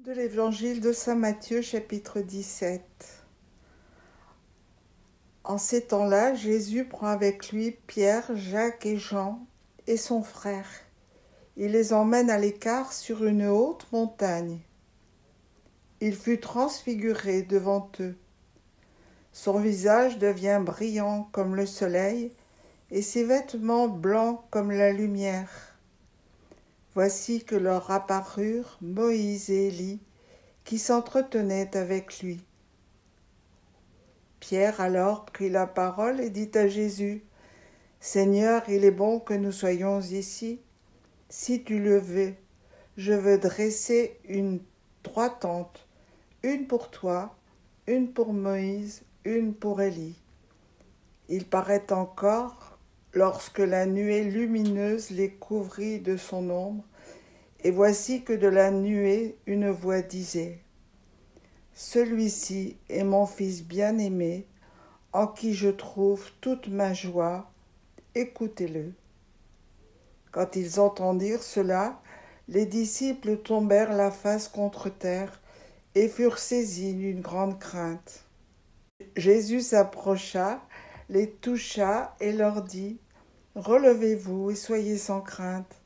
De l'évangile de saint Matthieu, chapitre 17. En ces temps-là, Jésus prend avec lui Pierre, Jacques et Jean et son frère. Il les emmène à l'écart sur une haute montagne. Il fut transfiguré devant eux. Son visage devient brillant comme le soleil et ses vêtements blancs comme la lumière. Voici que leur apparurent Moïse et Élie, qui s'entretenaient avec lui. Pierre alors prit la parole et dit à Jésus : « Seigneur, il est bon que nous soyons ici. Si tu le veux, je veux dresser trois tentes, une pour toi, une pour Moïse, une pour Élie. » Il paraît encore lorsque la nuée lumineuse les couvrit de son ombre, et voici que de la nuée une voix disait : « Celui-ci est mon Fils bien-aimé, en qui je trouve toute ma joie, écoutez-le. » Quand ils entendirent cela, les disciples tombèrent la face contre terre et furent saisis d'une grande crainte. Jésus s'approcha, les toucha et leur dit : « Relevez-vous et soyez sans crainte. »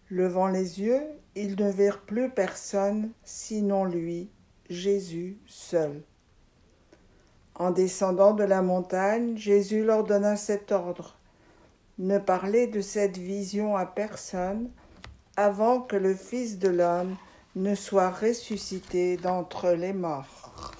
Levant les yeux, ils ne virent plus personne, sinon lui, Jésus seul. En descendant de la montagne, Jésus leur donna cet ordre : « Ne parlez de cette vision à personne, avant que le Fils de l'homme ne soit ressuscité d'entre les morts. »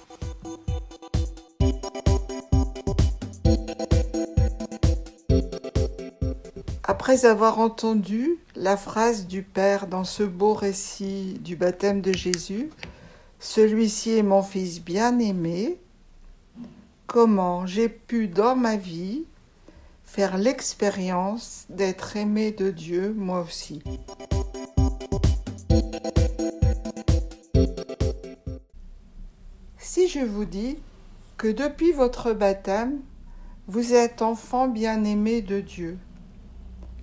Après avoir entendu la phrase du Père dans ce beau récit du baptême de Jésus, « Celui-ci est mon Fils bien-aimé », comment j'ai pu dans ma vie faire l'expérience d'être aimé de Dieu moi aussi. Si je vous dis que depuis votre baptême, vous êtes enfant bien-aimé de Dieu,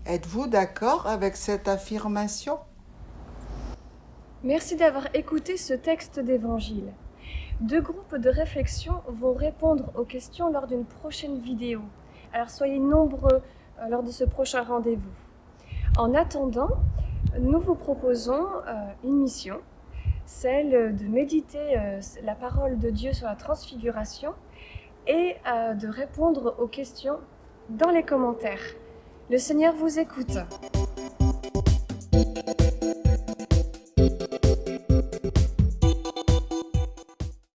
êtes-vous d'accord avec cette affirmation ? Merci d'avoir écouté ce texte d'évangile. 2 groupes de réflexion vont répondre aux questions lors d'une prochaine vidéo. Alors soyez nombreux lors de ce prochain rendez-vous. En attendant, nous vous proposons une mission, celle de méditer la parole de Dieu sur la transfiguration et de répondre aux questions dans les commentaires. Le Seigneur vous écoute.